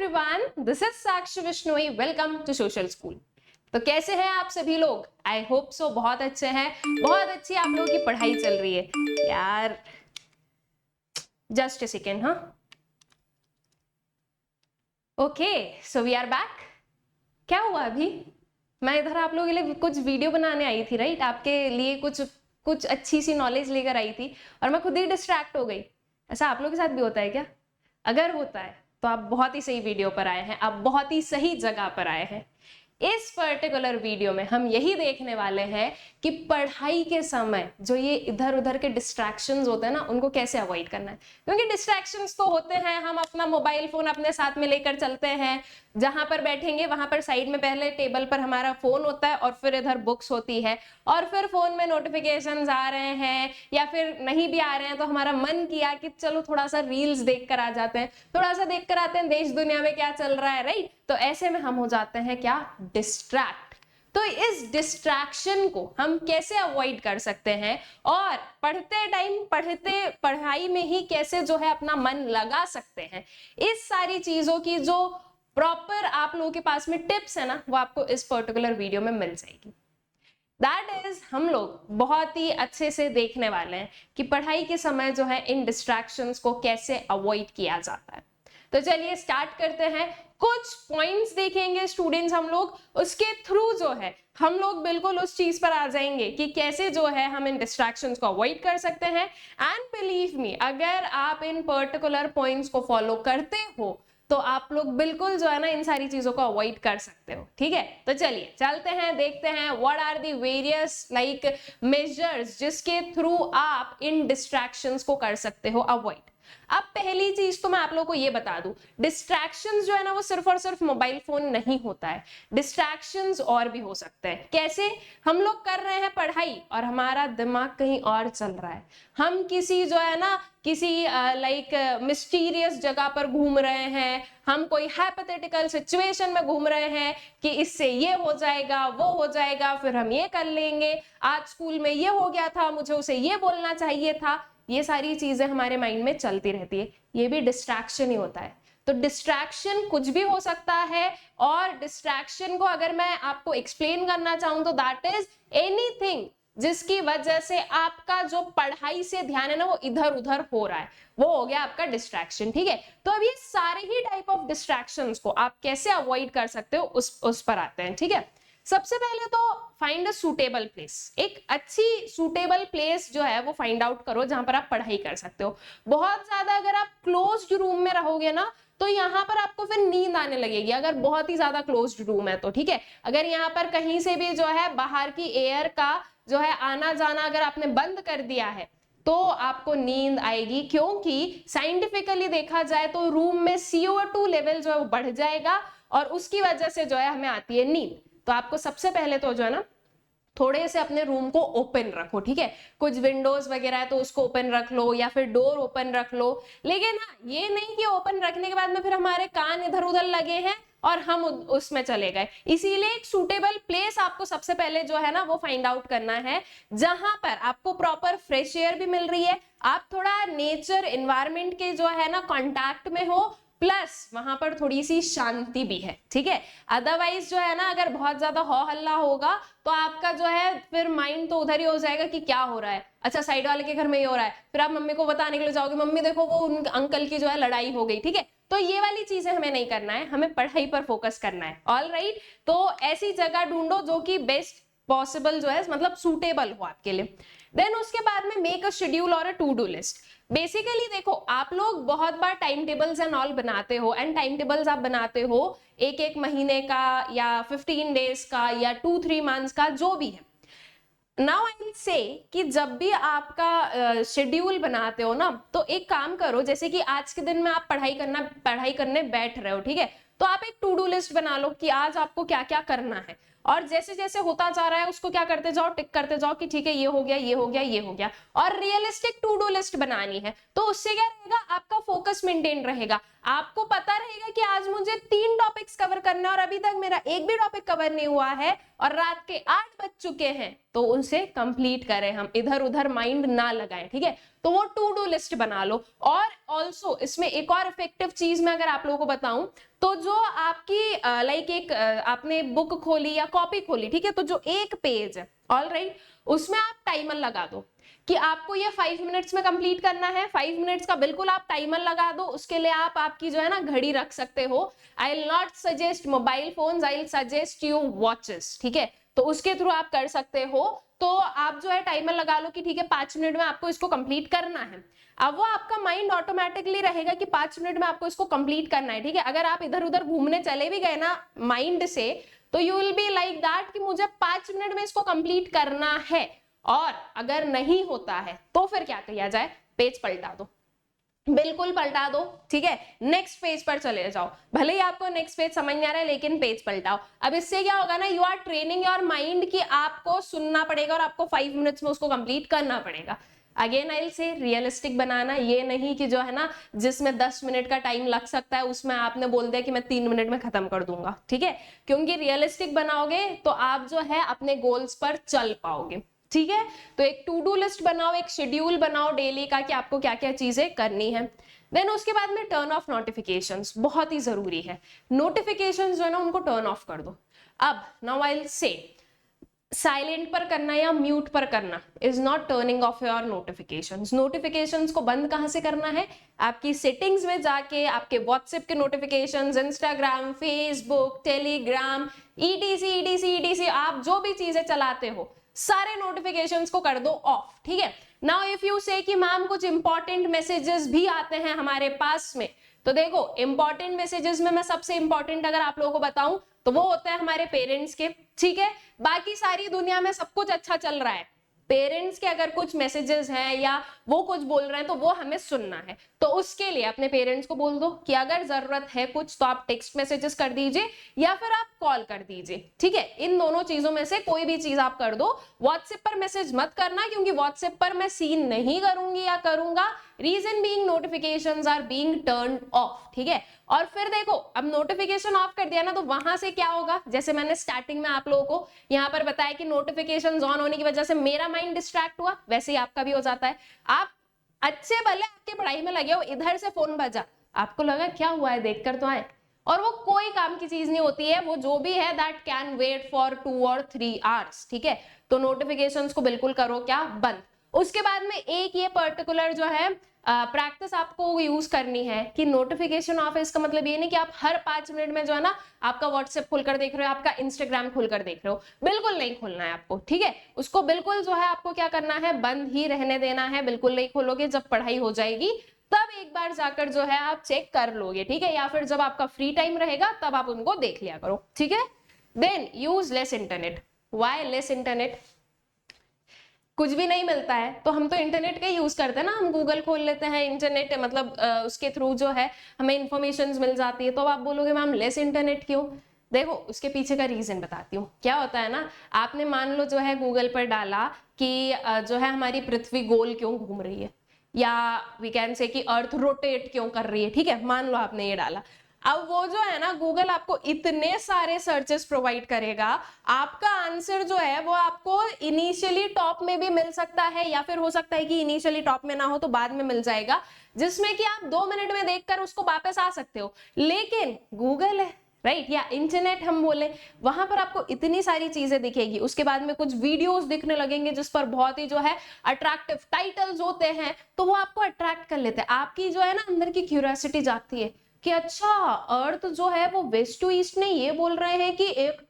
Everyone, this is Sakshi Vishnoi. Welcome to social school. तो कैसे हैं आप सभी लोग? आई होप सो बहुत अच्छे हैं। बहुत अच्छी आप लोगों की पढ़ाई चल रही है यार। Just a second. हाँ, okay, so we are back. क्या हुआ अभी? मैं इधर आप लोगों के लिए कुछ वीडियो बनाने आई थी, राइट? आपके लिए कुछ कुछ अच्छी सी नॉलेज लेकर आई थी और मैं खुद ही डिस्ट्रैक्ट हो गई। ऐसा आप लोगों के साथ भी होता है क्या? अगर होता है तो आप बहुत ही सही वीडियो पर आए हैं, आप बहुत ही सही जगह पर आए हैं। इस पर्टिकुलर वीडियो में हम यही देखने वाले हैं कि पढ़ाई के समय जो ये इधर उधर के डिस्ट्रैक्शंस होते हैं ना, उनको कैसे अवॉइड करना है। क्योंकि डिस्ट्रैक्शंस तो होते हैं, हम अपना मोबाइल फोन अपने साथ में लेकर चलते हैं, जहां पर बैठेंगे वहां पर साइड में पहले टेबल पर हमारा फोन होता है और फिर इधर बुक्स होती है, और फिर फोन में नोटिफिकेशंस आ रहे हैं या फिर नहीं भी आ रहे हैं तो हमारा मन किया कि चलो थोड़ा सा रील्स देख कर आ जाते हैं, थोड़ा सा देख कर आते हैं देश दुनिया में क्या चल रहा है, राइट? तो ऐसे में हम हो जाते हैं क्या? डिस्ट्रैक्ट। तो इस डिस्ट्रैक्शन को हम कैसे अवॉइड कर सकते हैं और पढ़ते टाइम पढ़ाई में ही कैसे जो है अपना मन लगा सकते हैं, इस सारी चीजों की जो प्रॉपर आप लोगों के पास में टिप्स है ना, वो आपको इस पर्टिकुलर वीडियो में मिल जाएगी। दैट इज हम लोग बहुत ही अच्छे से देखने वाले हैं कि पढ़ाई के समय जो है इन डिस्ट्रैक्शंस को कैसे अवॉइड किया जाता है। तो चलिए स्टार्ट करते हैं। कुछ पॉइंट्स देखेंगे स्टूडेंट्स हम लोग, उसके थ्रू जो है हम लोग बिल्कुल उस चीज पर आ जाएंगे कि कैसे जो है हम इन डिस्ट्रैक्शंस को अवॉइड कर सकते हैं। एंड बिलीव मी, अगर आप इन पर्टिकुलर पॉइंट्स को फॉलो करते हो तो आप लोग बिल्कुल जो है ना इन सारी चीजों को अवॉइड कर सकते हो। ठीक है, तो चलिए चलते हैं, देखते हैं what are the various like measures जिसके थ्रू आप इन डिस्ट्रैक्शंस को कर सकते हो अवॉइड। अब पहली चीज तो मैं आप लोगों को ये बता दूं, डिस्ट्रैक्शंस जो है ना वो सिर्फ और सिर्फ मोबाइल फोन नहीं होता है। डिस्ट्रैक्शंस और भी हो सकते हैं। कैसे? हम लोग कर रहे हैं पढ़ाई और हमारा दिमाग कहीं और चल रहा है, हम किसी जो है ना किसी लाइक मिस्टीरियस जगह पर घूम रहे हैं, हम कोई हाइपोथेटिकल सिचुएशन में घूम रहे हैं कि इससे ये हो जाएगा वो हो जाएगा, फिर हम ये कर लेंगे, आज स्कूल में ये हो गया था, मुझे उसे ये बोलना चाहिए था। ये सारी चीजें हमारे माइंड में चलती रहती है, ये भी डिस्ट्रैक्शन ही होता है। तो डिस्ट्रैक्शन कुछ भी हो सकता है, और डिस्ट्रैक्शन को अगर मैं आपको एक्सप्लेन करना चाहूं तो दैट इज एनीथिंग जिसकी वजह से आपका जो पढ़ाई से ध्यान है ना वो इधर उधर हो रहा है, वो हो गया आपका डिस्ट्रैक्शन। ठीक है, तो अब ये सारे ही टाइप ऑफ डिस्ट्रैक्शंस को आप कैसे अवॉइड कर सकते हो उस पर आते हैं। ठीक है, सबसे पहले तो फाइंड अ सूटेबल प्लेस। एक अच्छी सूटेबल प्लेस जो है वो फाइंड आउट करो जहां पर आप पढ़ाई कर सकते हो। बहुत ज्यादा अगर आप क्लोज्ड रूम में रहोगे ना तो यहाँ पर आपको फिर नींद आने लगेगी, अगर बहुत ही ज्यादा क्लोज्ड रूम है तो। ठीक है, अगर यहाँ पर कहीं से भी जो है बाहर की एयर का जो है आना जाना अगर आपने बंद कर दिया है तो आपको नींद आएगी, क्योंकि साइंटिफिकली देखा जाए तो रूम में CO2 लेवल जो है वो बढ़ जाएगा और उसकी वजह से जो है हमें आती है नींद। तो आपको सबसे पहले तो जो है ना थोड़े से अपने रूम को ओपन रखो। ठीक है, कुछ विंडोज वगैरह है तो उसको ओपन रख लो या फिर डोर ओपन रख लो। लेकिन हाँ, ये नहीं कि ओपन रखने के बाद में फिर हमारे कान इधर उधर लगे हैं और हम उसमें चले गए। इसीलिए एक सूटेबल प्लेस आपको सबसे पहले जो है ना वो फाइंड आउट करना है, जहां पर आपको प्रॉपर फ्रेश एयर भी मिल रही है, आप थोड़ा नेचर एनवायरनमेंट के जो है ना कांटेक्ट में हो, प्लस वहां पर थोड़ी सी शांति भी है। ठीक है, अदरवाइज जो है ना अगर बहुत ज्यादा हो हल्ला होगा तो आपका जो है फिर माइंड तो उधर ही हो जाएगा कि क्या हो रहा है, अच्छा साइड वाले के घर में ये हो रहा है, फिर आप मम्मी को बताने के लिए जाओगे, मम्मी देखो वो उन अंकल की जो है लड़ाई हो गई। ठीक है, तो ये वाली चीजें हमें नहीं करना है, हमें पढ़ाई पर फोकस करना है। ऑल राइट, तो ऐसी जगह ढूंढो जो कि बेस्ट पॉसिबल जो है मतलब सूटेबल हो आपके लिए। देन उसके बाद में मेक अ शेड्यूल और अ टू डू लिस्ट। बेसिकली देखो, आप लोग बहुत बार टाइम टेबल्स एंड ऑल बनाते हो, एंड टाइम टेबल्स आप बनाते हो एक एक महीने का या 15 डेज का या 2-3 मंथ्स का, जो भी है। नाउ आई विल से कि जब भी आपका शेड्यूल बनाते हो ना तो एक काम करो, जैसे कि आज के दिन में आप पढ़ाई करने बैठ रहे हो, ठीक है, तो आप एक टू डू लिस्ट बना लो कि आज आपको क्या क्या करना है। और जैसे जैसे होता जा रहा है उसको क्या करते जाओ, टिक करते जाओ कि ठीक है ये हो गया, ये हो गया, ये हो गया। और रियलिस्टिक टू डू लिस्ट बनानी है, तो उससे क्या रहेगा, आपका फोकस मेंटेन रहेगा। आपको पता रहेगा कि आज मुझे 3 टॉपिक्स कवर करना है और अभी तक मेरा एक भी टॉपिक कवर नहीं हुआ है और रात के 8 बज चुके हैं, तो उनसे कंप्लीट करें, हम इधर उधर माइंड ना लगाएं, ठीक है। तो वो टू डू लिस्ट बना लो। और ऑल्सो इसमें एक और इफेक्टिव चीज मैं अगर आप लोगों को बताऊं, तो जो आपकी लाइक एक आपने बुक खोली या कॉपी खोली, ठीक है, तो जो एक पेज है, ऑलराइट, उसमें आप टाइमर लगा दो कि आपको ये 5 मिनट्स में कंप्लीट करना है। 5 मिनट्स का बिल्कुल आप टाइमर लगा दो। उसके लिए आप आपकी जो है ना घड़ी रख सकते हो। I will not suggest mobile phones, I will suggest you watches, ठीक है, तो उसके थ्रू आप कर सकते हो। तो आप जो है टाइमर लगा लो कि ठीक है 5 मिनट में आपको इसको कंप्लीट करना है। अब वो आपका माइंड ऑटोमेटिकली रहेगा कि 5 मिनट में आपको इसको कंप्लीट करना है, ठीक है। अगर आप इधर उधर घूमने चले भी गए ना माइंड से, तो you will be like that कि मुझे 5 मिनट में इसको कंप्लीट करना है। और अगर नहीं होता है तो फिर क्या किया जाए, पेज पलटा दो, बिल्कुल पलटा दो, ठीक है, नेक्स्ट पेज पर चले जाओ। भले ही आपको नेक्स्ट पेज समझ नहीं आ रहा है लेकिन पेज पलटाओ। अब इससे क्या होगा ना, you are training your mind कि आपको सुनना पड़ेगा और आपको 5 मिनट्स में उसको कंप्लीट करना पड़ेगा। Again I will say realistic बनाना, ये नहीं कि जो है ना जिसमें 10 मिनट का टाइम लग सकता है उसमें आपने बोल दिया कि मैं 3 मिनट में खत्म कर दूंगा, ठीक है। क्योंकि रियलिस्टिक बनाओगे तो आप जो है अपने गोल्स पर चल पाओगे, ठीक है। तो एक टू डू लिस्ट बनाओ, एक शेड्यूल बनाओ डेली का कि आपको क्या क्या चीजें करनी है। देन उसके बाद में टर्न ऑफ नोटिफिकेशंस, बहुत ही जरूरी है। नोटिफिकेशंस जो है ना उनको टर्न ऑफ कर दो। अब नाउ आई विल से साइलेंट पर करना या म्यूट पर करना is not turning of your notifications. Notifications को बंद कहां से करना है, आपकी सेटिंग्स में जाके आपके व्हाट्सएप के notifications, Instagram, Facebook, Telegram, etc आप जो भी चीजें चलाते हो सारे नोटिफिकेशंस को कर दो ऑफ, ठीक है। नाउ इफ यू से कि मैम कुछ इंपॉर्टेंट मैसेजेस भी आते हैं हमारे पास में, तो देखो इंपॉर्टेंट मैसेजेस में मैं सबसे इंपॉर्टेंट अगर आप लोगों को बताऊं तो वो होता है हमारे पेरेंट्स के, ठीक है। बाकी सारी दुनिया में सब कुछ अच्छा चल रहा है, पेरेंट्स के अगर कुछ मैसेजेस हैं या वो कुछ बोल रहे हैं तो वो हमें सुनना है। तो उसके लिए अपने पेरेंट्स को बोल दो कि अगर जरूरत है कुछ तो आप टेक्स्ट मैसेजेस कर दीजिए या फिर आप कॉल कर दीजिए, ठीक है। इन दोनों चीजों में से कोई भी चीज आप कर दो। व्हाट्सएप पर मैसेज मत करना क्योंकि व्हाट्सएप पर मैं सीन नहीं करूंगी या करूंगा, reason being notifications are being turned off, ठीक है। और फिर देखो अब नोटिफिकेशन ऑफ कर दिया ना तो वहां से क्या होगा, जैसे मैंने स्टार्टिंग में आप लोगों को यहाँ पर बताया कि नोटिफिकेशंस ऑन होने की वजह से मेरा माइंड डिस्ट्रैक्ट हुआ, वैसे ही आपका भी हो जाता है। आप अच्छे भले आपके पढ़ाई में लगे हो, इधर से फोन बजा, आपको लगा क्या हुआ है देखकर तो आए, और वो कोई काम की चीज नहीं होती है, वो जो भी है दैट कैन वेट फॉर 2 और 3 आवर्स, ठीक है। तो नोटिफिकेशंस को बिल्कुल करो क्या, बंद। उसके बाद में एक ये पर्टिकुलर जो है प्रैक्टिस आपको यूज करनी है कि नोटिफिकेशन ऑफ है, इसका मतलब ये नहीं कि आप हर 5 मिनट में जो है ना आपका व्हाट्सएप खुलकर देख रहे हो, आपका इंस्टाग्राम खुलकर देख रहे हो, बिल्कुल नहीं खोलना है आपको, ठीक है। उसको बिल्कुल जो है आपको क्या करना है, बंद ही रहने देना है, बिल्कुल नहीं खोलोगे। जब पढ़ाई हो जाएगी तब एक बार जाकर जो है आप चेक कर लोगे, ठीक है, या फिर जब आपका फ्री टाइम रहेगा तब आप उनको देख लिया करो, ठीक है। Then use less internet. Why less internet, कुछ भी नहीं मिलता है तो हम तो इंटरनेट का यूज करते हैं ना, हम गूगल खोल लेते हैं, इंटरनेट मतलब उसके थ्रू जो है हमें इंफॉर्मेशन मिल जाती है। तो आप बोलोगे मैम लेस इंटरनेट क्यों, देखो उसके पीछे का रीजन बताती हूँ। क्या होता है ना, आपने मान लो जो है गूगल पर डाला कि जो है हमारी पृथ्वी गोल क्यों घूम रही है, या वी कैन से कि अर्थ रोटेट क्यों कर रही है, ठीक है, मान लो आपने ये डाला। अब वो जो है ना गूगल आपको इतने सारे सर्चेस प्रोवाइड करेगा, आपका आंसर जो है वो आपको इनिशियली टॉप में भी मिल सकता है या फिर हो सकता है कि इनिशियली टॉप में ना हो तो बाद में मिल जाएगा, जिसमें कि आप 2 मिनट में देखकर उसको वापस आ सकते हो। लेकिन गूगल है, राइट, या इंटरनेट हम बोले, वहां पर आपको इतनी सारी चीजें दिखेगी, उसके बाद में कुछ वीडियोस दिखने लगेंगे जिस पर बहुत ही जो है अट्रैक्टिव टाइटल्स होते हैं, तो वो आपको अट्रैक्ट कर लेते हैं। आपकी जो है ना अंदर की क्यूरियोसिटी जागती है कि अच्छा अर्थ जो है वो वेस्ट टू ईस्ट नहीं, ये बोल रहे हैं कि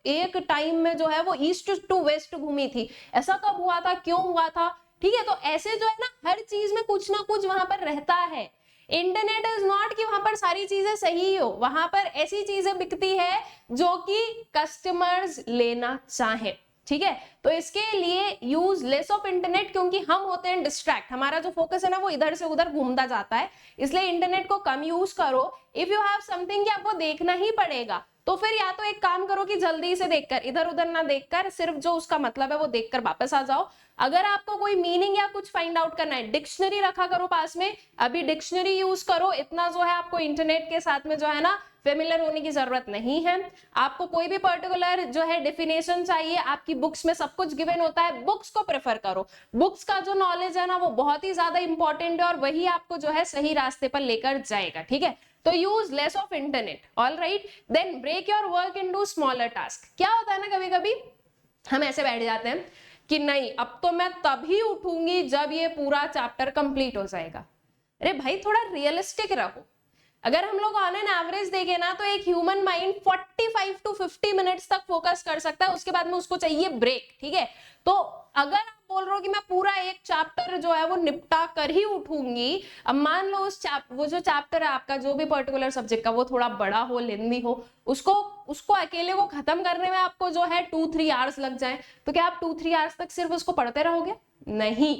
एक टाइम में जो है वो ईस्ट टू वेस्ट घूमी थी, ऐसा कब हुआ था, क्यों हुआ था, ठीक है। तो ऐसे जो है ना हर चीज में कुछ ना कुछ वहां पर रहता है। इंटरनेट इज नॉट कि वहां पर सारी चीजें सही हो, वहां पर ऐसी चीजें बिकती है जो कि कस्टमर्स लेना चाहे, ठीक है। तो इसके लिए यूज लेस ऑफ इंटरनेट, क्योंकि हम होते हैं डिस्ट्रैक्ट, हमारा जो फोकस है ना वो इधर से उधर घूमता जाता है, इसलिए इंटरनेट को कम यूज करो। इफ यू हैव समथिंग कि आपको देखना ही पड़ेगा, तो फिर या तो एक काम करो कि जल्दी से देखकर, इधर उधर ना देखकर, सिर्फ जो उसका मतलब है वो देखकर वापस आ जाओ। अगर आपको कोई मीनिंग या कुछ फाइंड आउट करना है, डिक्शनरी रखा करो पास में, अभी डिक्शनरी यूज करो, इतना जो है आपको इंटरनेट के साथ में जो है ना फेमिलियर होने की जरूरत नहीं है। आपको कोई भी पर्टिकुलर जो है डेफिनेशन चाहिए, आपकी बुक्स में सब कुछ गिवन होता है, बुक्स को प्रेफर करो। बुक्स का जो नॉलेज है ना वो बहुत ही ज्यादा इंपॉर्टेंट है और वही आपको जो है सही रास्ते पर लेकर जाएगा, ठीक है। तो use less of internet, all right. Then break your work into smaller task. क्या होता है ना, कभी कभी हम ऐसे बैठ जाते हैं कि नहीं अब तो मैं तभी उठूंगी जब ये पूरा चैप्टर कंप्लीट हो जाएगा। अरे भाई थोड़ा रियलिस्टिक रहो। अगर हम लोग ऑन एन एवरेज देखें ना तो एक ह्यूमन माइंड 45 to 50 मिनट्स तक फोकस कर सकता है, उसके बाद में उसको चाहिए ब्रेक, ठीक है। तो अगर आप बोल रहे हो कि मैं पूरा एक चैप्टर जो है वो निपटा कर ही उठूंगी, अब मान लो वो जो चैप्टर है आपका, जो भी पर्टिकुलर सब्जेक्ट का, वो थोड़ा बड़ा हो, लेंदी हो, उसको अकेले को खत्म करने में आपको जो है 2-3 आवर्स लग जाए, तो क्या आप 2-3 आवर्स तक सिर्फ उसको पढ़ते रहोगे? नहीं,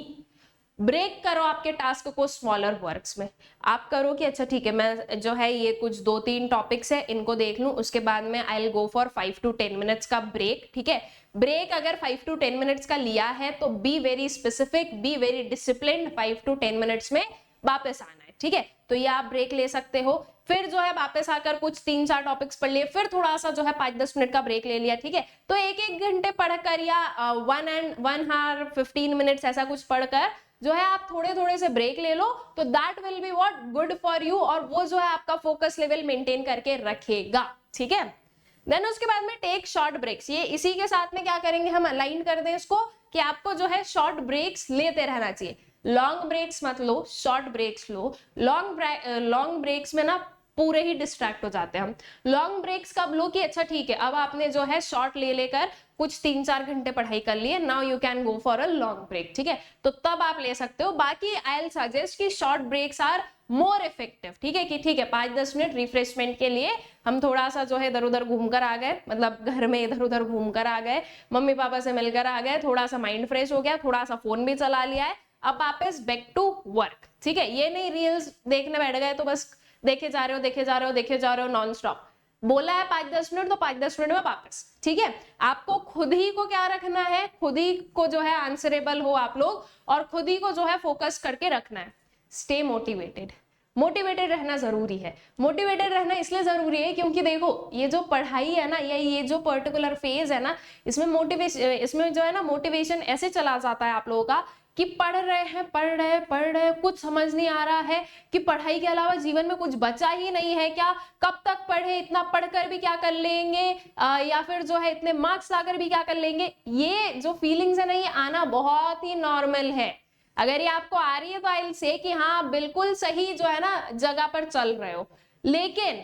ब्रेक करो आपके टास्क को स्मॉलर वर्क्स में। आप करो कि अच्छा ठीक है, मैं जो है ये कुछ 2-3 टॉपिक्स है इनको देख लूं, उसके बाद में I will go for 5 to 10 minutes का ब्रेक, ठीक है। ब्रेक अगर 5 to 10 मिनट्स का लिया है तो be very specific, be very disciplined, 5 to 10 minutes में वापस आना है, ठीक है। तो ये आप ब्रेक ले सकते हो। फिर जो है वापस आकर कुछ 3-4 टॉपिक्स पढ़ लिए, फिर थोड़ा सा जो है 5-10 मिनट का ब्रेक ले लिया, ठीक है। तो 1-1 घंटे पढ़कर या 1 hour 15 मिनट्स ऐसा कुछ पढ़कर जो है आप थोड़े थोड़े से ब्रेक ले लो, तो that will be what good for you, और वो जो है आपका फोकस लेवल मेंटेन करके रखेगा, ठीक है। देन उसके बाद में टेक शॉर्ट ब्रेक्स। ये इसी के साथ में क्या करेंगे, हम अलाइन कर दें इसको कि आपको जो है शॉर्ट ब्रेक्स लेते रहना चाहिए। लॉन्ग ब्रेक्स मत लो, शॉर्ट ब्रेक्स लो। लॉन्ग ब्रेक्स में ना पूरे ही डिस्ट्रैक्ट हो जाते हैं हम। लॉन्ग ब्रेक्स कब लो कि अच्छा ठीक है अब आपने जो है शॉर्ट ले लेकर कुछ 3-4 घंटे पढ़ाई कर लिए, now you can go for a long break, ठीक है। तो तब आप ले सकते हो। बाकी आई विल सजेस्ट कि short breaks are more effective, ठीक है, कि ठीक है 5-10 मिनट रिफ्रेशमेंट के लिए हम थोड़ा सा जो है इधर उधर घूमकर आ गए, मतलब घर में इधर उधर घूमकर आ गए, मम्मी पापा से मिलकर आ गए, थोड़ा सा माइंड फ्रेश हो गया, थोड़ा सा फोन भी चला लिया है, अब वापस बैक टू वर्क, ठीक है। ये नहीं रील्स देखने बैठ गए तो बस देखे जा रहे हो नॉन स्टॉप। बोला है 5-10 मिनट तो 5-10 मिनट में वापस, ठीक है। आपको खुद ही को क्या रखना है, खुद ही को जो है आंसरेबल हो आप लोग, और खुद ही को जो है फोकस करके रखना है। स्टे मोटिवेटेड, मोटिवेटेड रहना जरूरी है। मोटिवेटेड रहना इसलिए जरूरी है क्योंकि देखो ये जो पढ़ाई है ना, या ये जो पर्टिकुलर फेज है ना, इसमें जो है ना मोटिवेशन ऐसे चला जाता है आप लोगों का कि पढ़ रहे कुछ समझ नहीं आ रहा है कि पढ़ाई के अलावा जीवन में कुछ बचा ही नहीं है क्या, कब तक पढ़े, इतना पढ़कर भी क्या कर लेंगे, या फिर जो है इतने मार्क्स लाकर भी क्या कर लेंगे। ये जो फीलिंग्स है ना ये आना बहुत ही नॉर्मल है। अगर ये आपको आ रही है तो आई विल से कि हाँ बिल्कुल सही जो है ना जगह पर चल रहे हो, लेकिन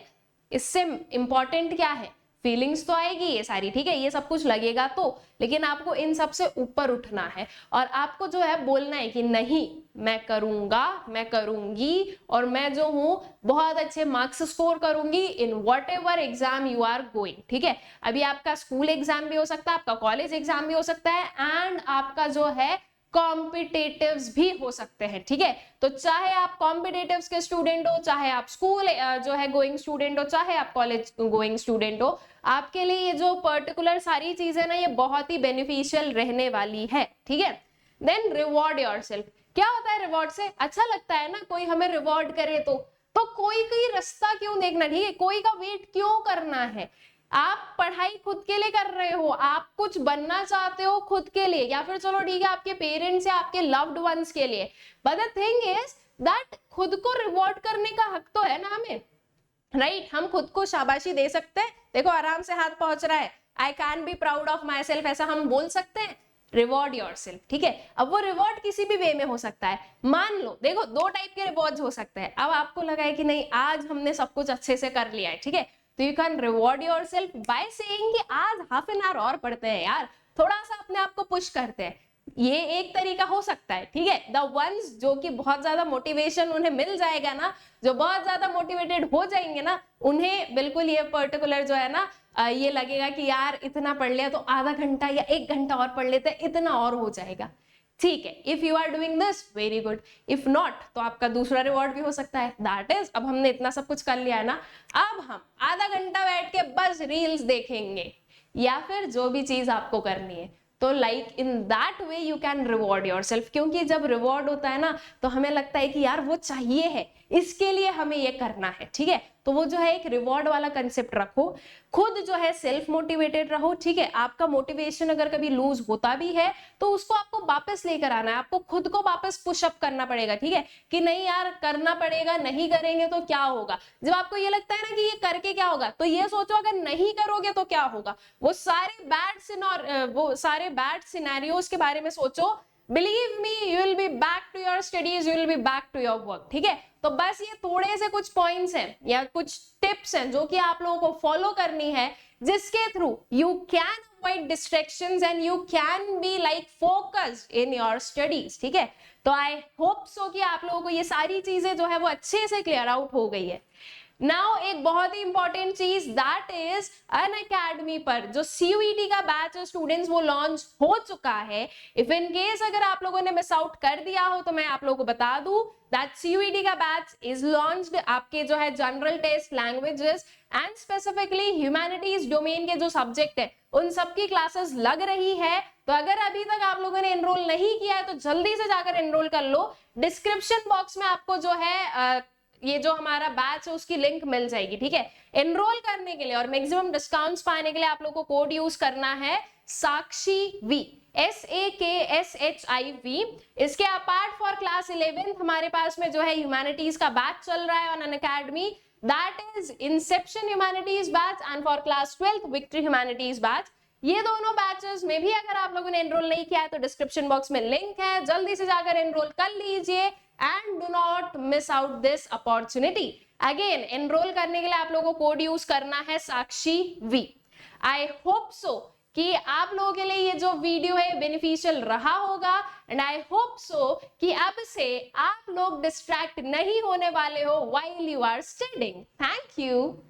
इससे इंपॉर्टेंट क्या है, फीलिंग्स तो आएगी ये सारी, ठीक है, ये सब कुछ लगेगा तो, लेकिन आपको इन सब से ऊपर उठना है और आपको जो है बोलना है कि नहीं मैं करूंगा, मैं करूंगी, और मैं जो हूं बहुत अच्छे मार्क्स स्कोर करूंगी in whatever exam you are going, ठीक है। अभी आपका स्कूल एग्जाम भी हो सकता है, आपका कॉलेज एग्जाम भी हो सकता है, एंड आपका जो है कॉम्पिटेटिव्स भी हो सकते हैं, ठीक है। तो चाहे आप कॉम्पिटेटिव्स के स्टूडेंट हो, चाहे आप स्कूल जो है गोइंग स्टूडेंट हो, चाहे आप कॉलेज गोइंग स्टूडेंट हो, आपके लिए ये जो पर्टिकुलर सारी चीजें ना ये बहुत ही बेनिफिशियल रहने वाली है, ठीक है। Then reward yourself. क्या होता है रिवॉर्ड से, अच्छा लगता है ना कोई हमें रिवॉर्ड करे तो कोई रास्ता क्यों देखना, ठीक है, कोई का वेट क्यों करना है। आप पढ़ाई खुद के लिए कर रहे हो, आप कुछ बनना चाहते हो खुद के लिए, या फिर चलो ठीक है आपके पेरेंट्स या आपके लव्ड वंस के लिए, but the thing is that खुद को रिवॉर्ड करने का हक तो है ना हमें, राइट। हम खुद को शाबाशी दे सकते हैं, देखो आराम से हाथ पहुंच रहा है, I can be proud of my self, ऐसा हम बोल सकते हैं। रिवॉर्ड योरसेल्फ, ठीक है। अब वो रिवॉर्ड किसी भी वे में हो सकता है। मान लो देखो 2 टाइप के रिवॉर्ड हो सकते हैं। अब आपको लगा है कि नहीं आज हमने सब कुछ अच्छे से कर लिया है, ठीक है, तो you can reward yourself by saying कि आज हाफ एन आवर और पढ़ते हैं यार, थोड़ा सा अपने आप को पुश करते हैं। ये एक तरीका हो सकता है, ठीक है। द वंस जो कि बहुत ज्यादा मोटिवेशन उन्हें मिल जाएगा ना, जो बहुत ज्यादा मोटिवेटेड हो जाएंगे ना, उन्हें बिल्कुल ये पर्टिकुलर जो है ना ये लगेगा कि यार इतना पढ़ लिया तो आधा घंटा या 1 घंटा और पढ़ लेते हैं, इतना और हो जाएगा। ठीक है, if you are doing this very good, if not तो आपका दूसरा रिवॉर्ड भी हो सकता है, दैट इज अब हमने इतना सब कुछ कर लिया है ना, अब हम आधा घंटा बैठ के बस रील्स देखेंगे या फिर जो भी चीज आपको करनी है। तो like in that way you can reward yourself, क्योंकि जब रिवॉर्ड होता है ना तो हमें लगता है कि यार वो चाहिए है, इसके लिए हमें ये करना है, ठीक है। तो वो जो है एक रिवॉर्ड वाला कंसेप्ट रखो, खुद जो है सेल्फ मोटिवेटेड रहो, ठीक है। आपका मोटिवेशन अगर कभी लूज होता भी है तो उसको आपको वापस लेकर आना है, आपको खुद को वापस पुशअप करना पड़ेगा, ठीक है, कि नहीं यार करना पड़ेगा, नहीं करेंगे तो क्या होगा। जब आपको ये लगता है ना कि ये करके क्या होगा, तो ये सोचो अगर नहीं करोगे तो क्या होगा, वो सारे बैड सिनेरियोज के बारे में सोचो। Believe me, you will be back to your studies, you will be back to your work, ठीक है। तो बस ये थोड़े से कुछ पॉइंट्स हैं या कुछ टिप्स हैं जो कि आप लोगों को फॉलो करनी है, जिसके through you can avoid distractions and you can be like focused in your studies, ठीक है। तो आई होप सो कि आप लोगों को ये सारी चीजें जो है वो अच्छे से क्लियर आउट हो गई है। नाउ एक बहुत ही इंपॉर्टेंट चीज दैट इज अनअकैडमी पर जो CUET का बैच स्टूडेंट्स वो लॉन्च हो चुका है। इफ इन केस अगर आप लोगों ने मिस आउट कर दिया हो तो मैं आप लोगों को बता दूं दैट CUET का बैच इज लॉन्च्ड। आपके जो है general test, languages and specifically humanities domain के जो सब्जेक्ट है उन सबकी क्लासेस लग रही है। तो अगर अभी तक आप लोगों ने एनरोल नहीं किया है तो जल्दी से जाकर एनरोल कर लो। डिस्क्रिप्शन बॉक्स में आपको जो है ये जो हमारा बैच है उसकी लिंक मिल जाएगी, ठीक है। एनरोल करने के लिए और मैक्सिमम डिस्काउंट्स पाने के लिए आप लोगों को कोड यूज करना है साक्षी वी, SAKSHIV। इसके अपार्ट फॉर क्लास 11 हमारे पास में जो है ह्यूमैनिटीज का बैच चल रहा है on Unacademy, that is Inception humanities batch and for class 12 victory humanities batch. ये दोनों बैचेस में भी अगर आप लोगों ने एनरोल नहीं किया है तो डिस्क्रिप्शन बॉक्स में लिंक है, जल्दी से जाकर एनरोल कर लीजिए and do not miss out this opportunity। Again, enroll करने के लिए आप लोगों को कोड यूज करना है साक्षी वी। I hope so कि आप लोगों के लिए ये जो वीडियो है बेनिफिशियल रहा होगा एंड आई होप सो कि अब से आप लोग डिस्ट्रैक्ट नहीं होने वाले हो while you are studying। Thank you।